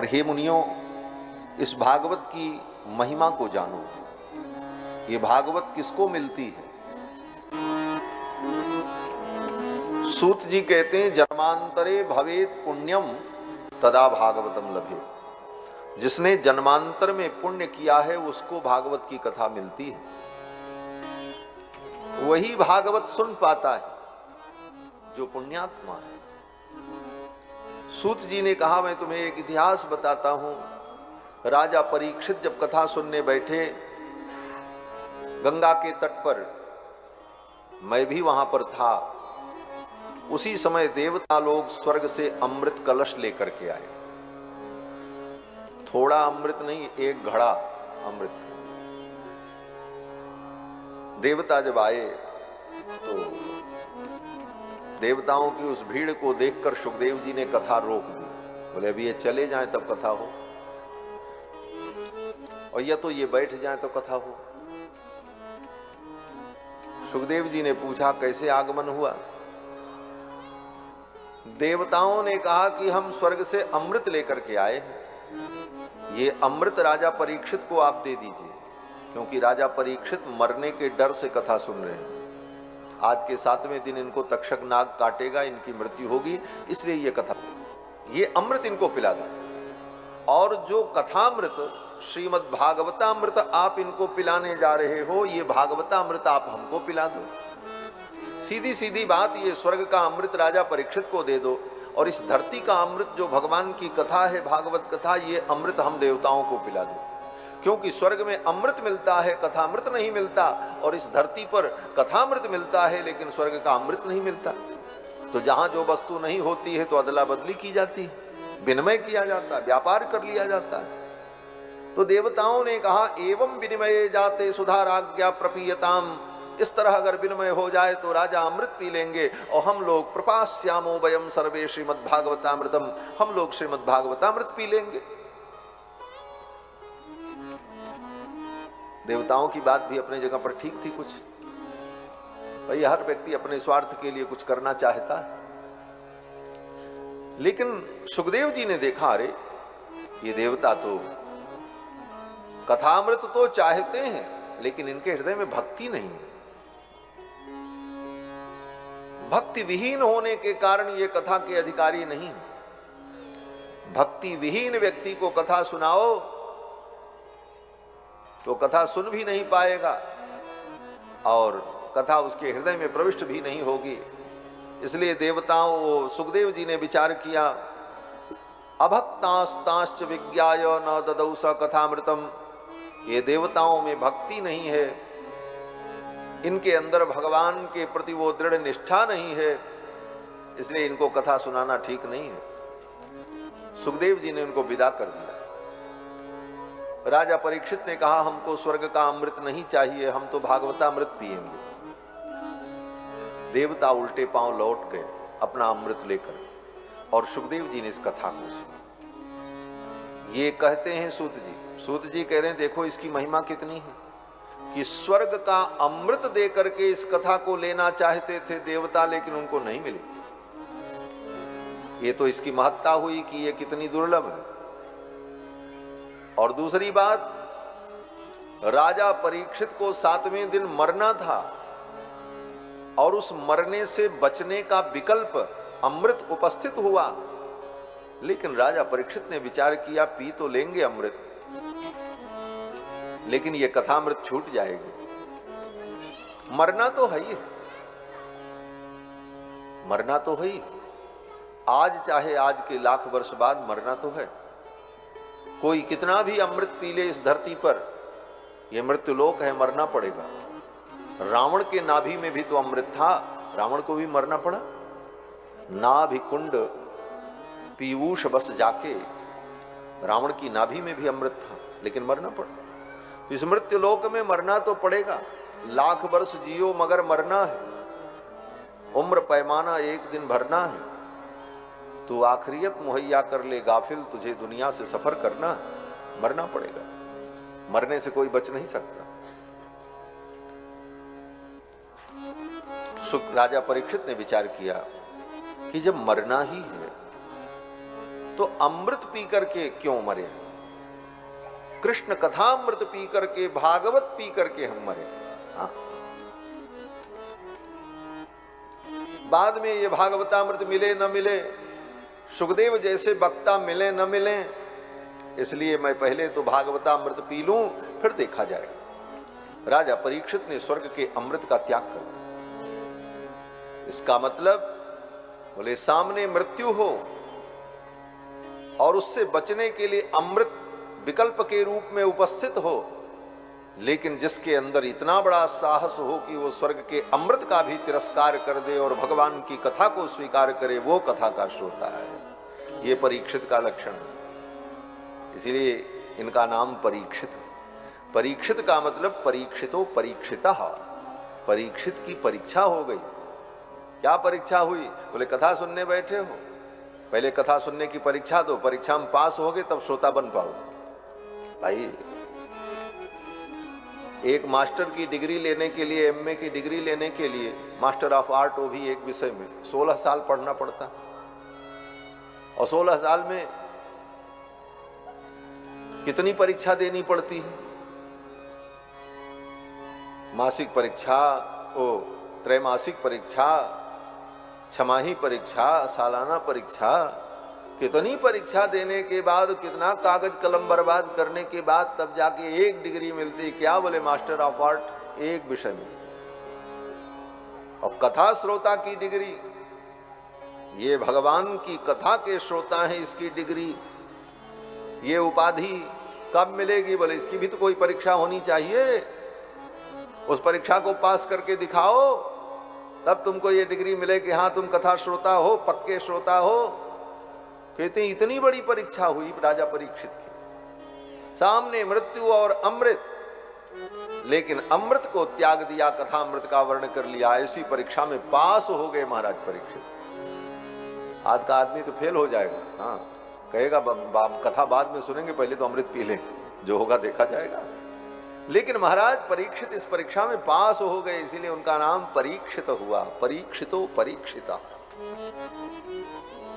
हे मुनियों, इस भागवत की महिमा को जानो। ये भागवत किसको मिलती है? सूत जी कहते हैं, जन्मांतरे भवेत पुण्यम तदा भागवतम लभे। जिसने जन्मांतर में पुण्य किया है उसको भागवत की कथा मिलती है, वही भागवत सुन पाता है जो पुण्यात्मा है। सूत जी ने कहा, मैं तुम्हें एक इतिहास बताता हूं। राजा परीक्षित जब कथा सुनने बैठे गंगा के तट पर, मैं भी वहां पर था, उसी समय देवता लोग स्वर्ग से अमृत कलश लेकर के आए। थोड़ा अमृत नहीं, एक घड़ा अमृत। देवता जब आए तो देवताओं की उस भीड़ को देखकर सुखदेव जी ने कथा रोक दी। बोले अभी ये चले जाएं तब कथा हो, और या तो ये बैठ जाएं तो कथा हो। सुखदेव जी ने पूछा, कैसे आगमन हुआ? देवताओं ने कहा कि हम स्वर्ग से अमृत लेकर के आए हैं, ये अमृत राजा परीक्षित को आप दे दीजिए, क्योंकि राजा परीक्षित मरने के डर से कथा सुन रहे हैं। आज के 7वें दिन इनको तक्षक नाग काटेगा, इनकी मृत्यु होगी, इसलिए ये कथा, ये अमृत इनको पिला दो। और जो कथामृत श्रीमद् भागवतामृत आप इनको पिलाने जा रहे हो, ये भागवतामृत आप हमको पिला दो। सीधी सीधी बात, ये स्वर्ग का अमृत राजा परीक्षित को दे दो, और इस धरती का अमृत जो भगवान की कथा है, भागवत कथा, ये अमृत हम देवताओं को पिला दो। क्योंकि स्वर्ग में अमृत मिलता है, कथामृत नहीं मिलता, और इस धरती पर कथामृत मिलता है लेकिन स्वर्ग का अमृत नहीं मिलता। तो जहां जो वस्तु नहीं होती है तो अदला बदली की जाती है, विनिमय किया जाता है, व्यापार कर लिया जाता है। तो देवताओं ने कहा, एवं विनिमय जाते सुधाराज्ञा प्रपीयताम। इस तरह अगर विनिमय हो जाए तो राजा अमृत पी लेंगे, और हम लोग प्रपास्यामो वयम सर्वे श्रीमद् भागवतामृतम, हम लोग श्रीमद् भागवतामृत पी लेंगे। देवताओं की बात भी अपने जगह पर ठीक थी कुछ। भाई हर व्यक्ति अपने स्वार्थ के लिए कुछ करना चाहता है, लेकिन सुखदेव जी ने देखा, अरे ये देवता तो कथामृत तो चाहते हैं, लेकिन इनके हृदय में भक्ति नहीं है। भक्ति विहीन होने के कारण ये कथा के अधिकारी नहीं। भक्ति विहीन व्यक्ति को कथा सुनाओ तो कथा सुन भी नहीं पाएगा, और कथा उसके हृदय में प्रविष्ट भी नहीं होगी। इसलिए देवताओं, सुखदेव जी ने विचार किया, अभक्तास्तांश्च विज्ञाय न ददौ स कथामृतम। ये देवताओं में भक्ति नहीं है, इनके अंदर भगवान के प्रति वो दृढ़ निष्ठा नहीं है, इसलिए इनको कथा सुनाना ठीक नहीं है। सुखदेव जी ने उनको विदा कर दिया। राजा परीक्षित ने कहा, हमको स्वर्ग का अमृत नहीं चाहिए, हम तो भागवतामृत पिएंगे। देवता उल्टे पांव लौट गए अपना अमृत लेकर, और सुखदेव जी ने इस कथा को सुना। ये कहते हैं सूत जी कह रहे हैं, देखो इसकी महिमा कितनी है कि स्वर्ग का अमृत दे करके इस कथा को लेना चाहते थे देवता, लेकिन उनको नहीं मिली। ये तो इसकी महत्ता हुई कि ये कितनी दुर्लभ है। और दूसरी बात, राजा परीक्षित को 7वें दिन मरना था, और उस मरने से बचने का विकल्प अमृत उपस्थित हुआ, लेकिन राजा परीक्षित ने विचार किया, पी तो लेंगे अमृत, लेकिन ये कथामृत छूट जाएगी। मरना तो है ही, मरना तो है ही। आज चाहे आज के लाख वर्ष बाद मरना तो है। कोई कितना भी अमृत पी ले इस धरती पर, यह मृत्युलोक है, मरना पड़ेगा। रावण के नाभि में भी तो अमृत था, रावण को भी मरना पड़ा। नाभि कुंड पीयूष बस जाके, रावण की नाभि में भी अमृत था, लेकिन मरना पड़ा। इस मृत्युलोक में मरना तो पड़ेगा। लाख वर्ष जियो मगर मरना है, उम्र पैमाना एक दिन भरना है। तू आखिरियत मुहैया कर ले गाफिल, तुझे दुनिया से सफर करना है, मरना पड़ेगा। मरने से कोई बच नहीं सकता। राजा परीक्षित ने विचार किया कि जब मरना ही है तो अमृत पी करके क्यों मरे? कृष्ण कथामृत पी करके, भागवत पी करके हम मरे। हाँ? बाद में ये भागवतामृत मिले न मिले, सुखदेव जैसे वक्ता मिले न मिले, इसलिए मैं पहले तो भागवतामृत पी लूं, फिर देखा जाएगा। राजा परीक्षित ने स्वर्ग के अमृत का त्याग कर दिया। इसका मतलब बोले सामने मृत्यु हो और उससे बचने के लिए अमृत विकल्प के रूप में उपस्थित हो, लेकिन जिसके अंदर इतना बड़ा साहस हो कि वो स्वर्ग के अमृत का भी तिरस्कार कर दे और भगवान की कथा को स्वीकार करे, वो कथा का श्रोता है। ये परीक्षित का लक्षण है, इसीलिए इनका नाम परीक्षित। परीक्षित का मतलब परीक्षितो परीक्षिता, परीक्षित की परीक्षा हो गई। क्या परीक्षा हुई? बोले कथा सुनने बैठे हो, पहले कथा सुनने की परीक्षा दो, परीक्षा में पास होगे तब श्रोता बन पाओ। भाई एक मास्टर की डिग्री लेने के लिए, एमए की डिग्री लेने के लिए, मास्टर ऑफ आर्ट वो भी एक विषय में 16 साल पढ़ना पड़ता, और 16 साल में कितनी परीक्षा देनी पड़ती है? मासिक परीक्षा, ओ त्रैमासिक परीक्षा, छमाही परीक्षा, सालाना परीक्षा, कितनी परीक्षा देने के बाद, कितना कागज कलम बर्बाद करने के बाद तब जाके एक डिग्री मिलती। क्या बोले? मास्टर ऑफ आर्ट एक विषय में। और कथा श्रोता की डिग्री, ये भगवान की कथा के श्रोता हैं, इसकी डिग्री, ये उपाधि कब मिलेगी? बोले इसकी भी तो कोई परीक्षा होनी चाहिए, उस परीक्षा को पास करके दिखाओ, तब तुमको ये डिग्री मिले कि हाँ तुम कथा श्रोता हो, पक्के श्रोता हो। कहते हैं इतनी बड़ी परीक्षा हुई राजा परीक्षित की, सामने मृत्यु और अमृत, लेकिन अमृत को त्याग दिया, कथा अमृत का वर्ण कर लिया। ऐसी परीक्षा में पास हो गए महाराज परीक्षित। आज का आदमी तो फेल हो जाएगा, हाँ कहेगा कथा बाद में सुनेंगे, पहले तो अमृत पी लें, जो होगा देखा जाएगा। लेकिन महाराज परीक्षित इस परीक्षा में पास हो गए, इसीलिए उनका नाम परीक्षित हुआ। परीक्षितो परीक्षिता।